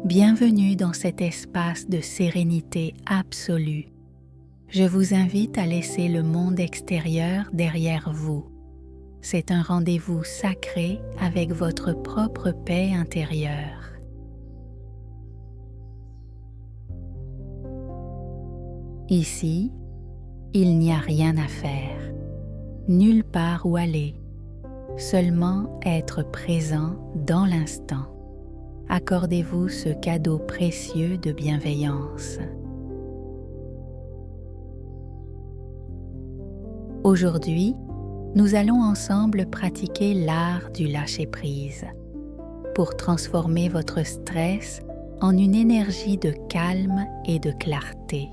Bienvenue dans cet espace de sérénité absolue. Je vous invite à laisser le monde extérieur derrière vous. C'est un rendez-vous sacré avec votre propre paix intérieure. Ici, il n'y a rien à faire, nulle part où aller, seulement être présent dans l'instant. Accordez-vous ce cadeau précieux de bienveillance. Aujourd'hui, nous allons ensemble pratiquer l'art du lâcher-prise pour transformer votre stress en une énergie de calme et de clarté.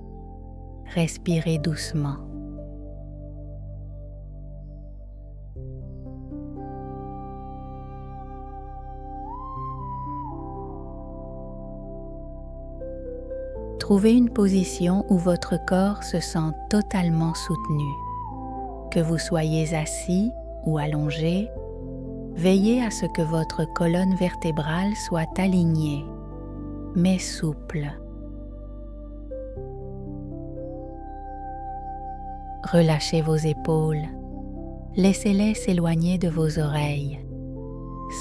Respirez doucement. Trouvez une position où votre corps se sent totalement soutenu. Que vous soyez assis ou allongé, veillez à ce que votre colonne vertébrale soit alignée, mais souple. Relâchez vos épaules, laissez-les s'éloigner de vos oreilles.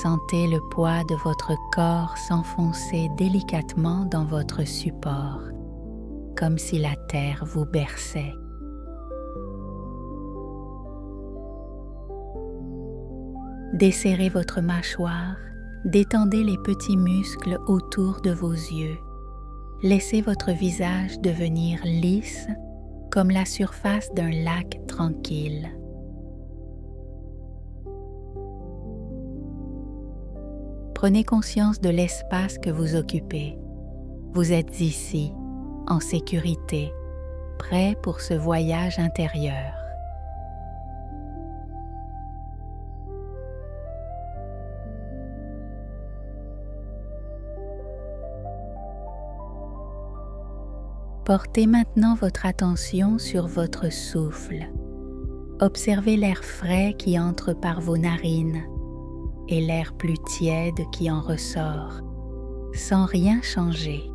Sentez le poids de votre corps s'enfoncer délicatement dans votre support, comme si la terre vous berçait. Desserrez votre mâchoire, détendez les petits muscles autour de vos yeux. Laissez votre visage devenir lisse comme la surface d'un lac tranquille. Prenez conscience de l'espace que vous occupez. Vous êtes ici, en sécurité, prêt pour ce voyage intérieur. Portez maintenant votre attention sur votre souffle. Observez l'air frais qui entre par vos narines et l'air plus tiède qui en ressort, sans rien changer.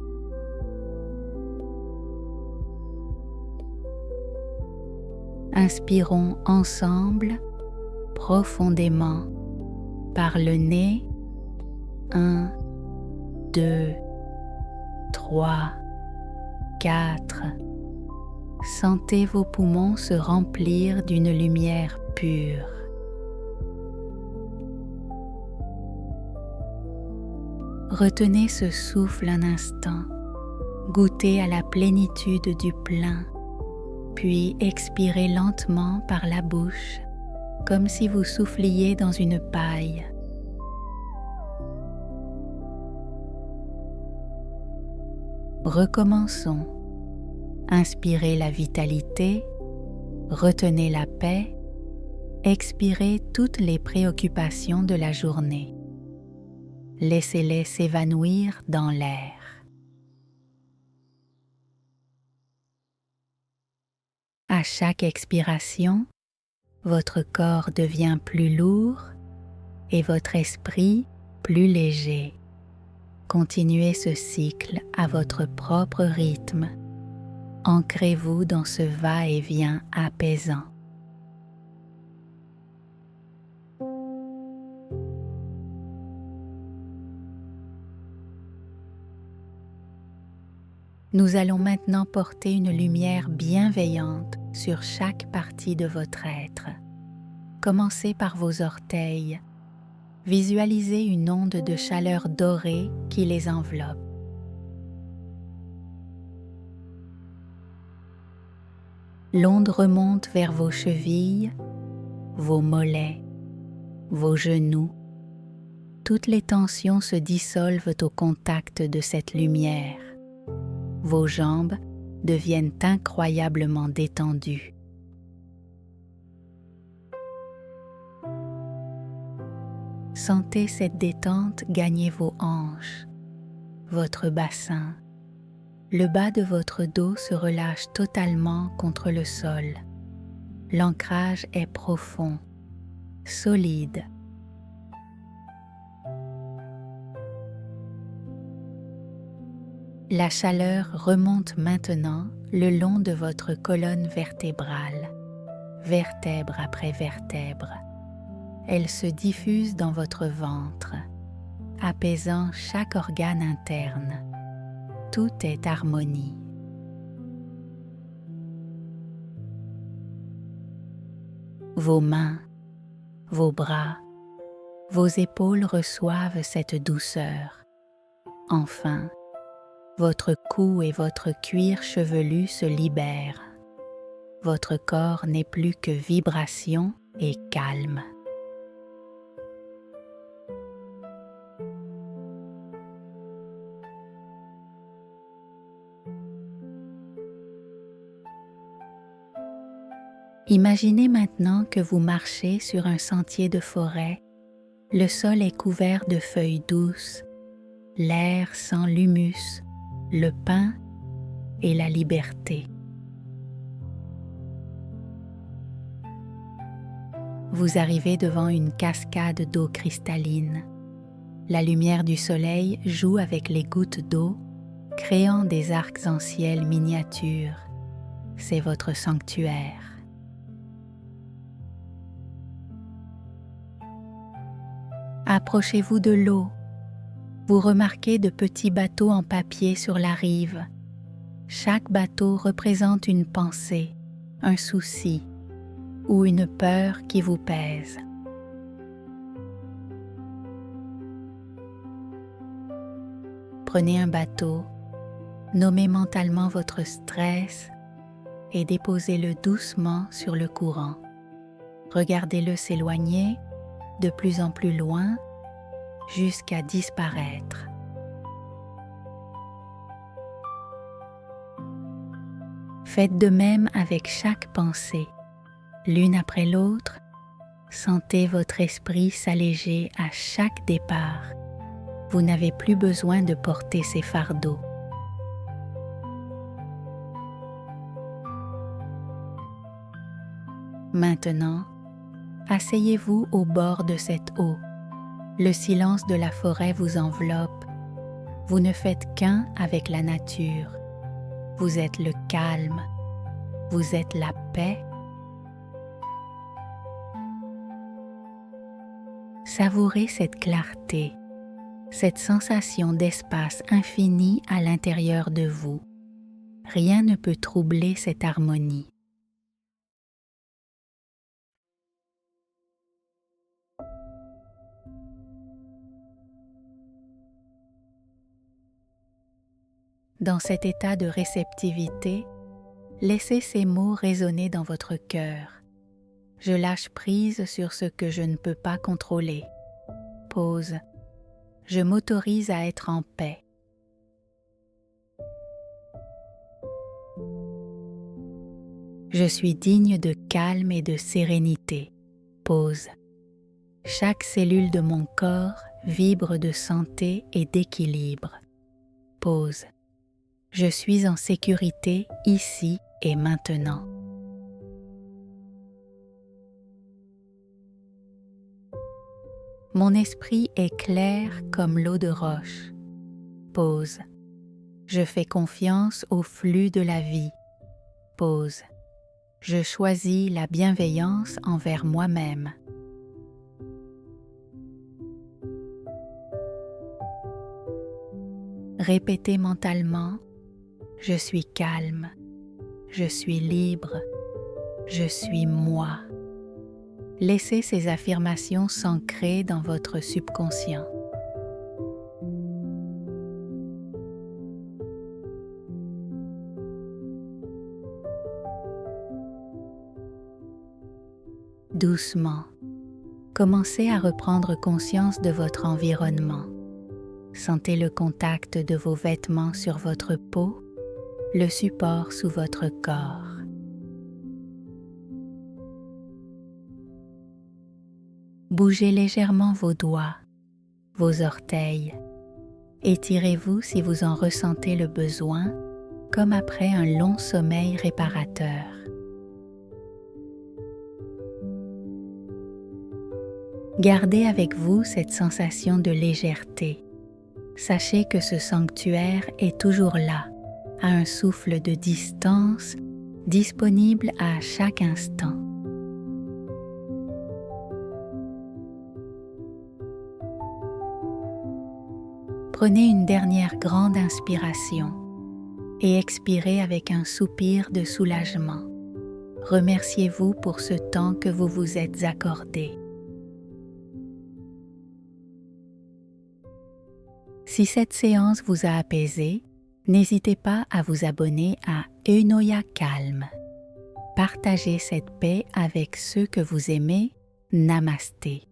Inspirons ensemble, profondément, par le nez. 1, 2, 3, 4. Sentez vos poumons se remplir d'une lumière pure. Retenez ce souffle un instant, goûtez à la plénitude du plein, puis expirez lentement par la bouche, comme si vous souffliez dans une paille. Recommençons. Inspirez la vitalité, retenez la paix, expirez toutes les préoccupations de la journée. Laissez-les s'évanouir dans l'air. À chaque expiration, votre corps devient plus lourd et votre esprit plus léger. Continuez ce cycle à votre propre rythme. Ancrez-vous dans ce va-et-vient apaisant. Nous allons maintenant porter une lumière bienveillante sur chaque partie de votre être. Commencez par vos orteils. Visualisez une onde de chaleur dorée qui les enveloppe. L'onde remonte vers vos chevilles, vos mollets, vos genoux. Toutes les tensions se dissolvent au contact de cette lumière. Vos jambes deviennent incroyablement détendues. Sentez cette détente gagner vos hanches, votre bassin. Le bas de votre dos se relâche totalement contre le sol. L'ancrage est profond, solide. La chaleur remonte maintenant le long de votre colonne vertébrale, vertèbre après vertèbre. Elle se diffuse dans votre ventre, apaisant chaque organe interne. Tout est harmonie. Vos mains, vos bras, vos épaules reçoivent cette douceur. Enfin, votre cou et votre cuir chevelu se libèrent. Votre corps n'est plus que vibration et calme. Imaginez maintenant que vous marchez sur un sentier de forêt. Le sol est couvert de feuilles douces, l'air sent l'humus, le pin et la liberté. Vous arrivez devant une cascade d'eau cristalline. La lumière du soleil joue avec les gouttes d'eau, créant des arcs-en-ciel miniatures. C'est votre sanctuaire. Approchez-vous de l'eau. Vous remarquez de petits bateaux en papier sur la rive. Chaque bateau représente une pensée, un souci ou une peur qui vous pèse. Prenez un bateau, nommez mentalement votre stress et déposez-le doucement sur le courant. Regardez-le s'éloigner de plus en plus loin jusqu'à disparaître. Faites de même avec chaque pensée. L'une après l'autre, sentez votre esprit s'alléger à chaque départ. Vous n'avez plus besoin de porter ces fardeaux. Maintenant, asseyez-vous au bord de cette eau. Le silence de la forêt vous enveloppe. Vous ne faites qu'un avec la nature. Vous êtes le calme. Vous êtes la paix. Savourez cette clarté, cette sensation d'espace infini à l'intérieur de vous. Rien ne peut troubler cette harmonie. Dans cet état de réceptivité, laissez ces mots résonner dans votre cœur. Je lâche prise sur ce que je ne peux pas contrôler. Pause. Je m'autorise à être en paix. Je suis digne de calme et de sérénité. Pause. Chaque cellule de mon corps vibre de santé et d'équilibre. Pause. Je suis en sécurité ici et maintenant. Mon esprit est clair comme l'eau de roche. Pause. Je fais confiance au flux de la vie. Pause. Je choisis la bienveillance envers moi-même. Répétez mentalement: je suis calme, je suis libre, je suis moi. Laissez ces affirmations s'ancrer dans votre subconscient. Doucement, commencez à reprendre conscience de votre environnement. Sentez le contact de vos vêtements sur votre peau, le support sous votre corps. Bougez légèrement vos doigts, vos orteils. Étirez-vous si vous en ressentez le besoin, comme après un long sommeil réparateur. Gardez avec vous cette sensation de légèreté. Sachez que ce sanctuaire est toujours là, à un souffle de distance, disponible à chaque instant. Prenez une dernière grande inspiration et expirez avec un soupir de soulagement. Remerciez-vous pour ce temps que vous vous êtes accordé. Si cette séance vous a apaisé, n'hésitez pas à vous abonner à Eunoia Calme. Partagez cette paix avec ceux que vous aimez. Namasté.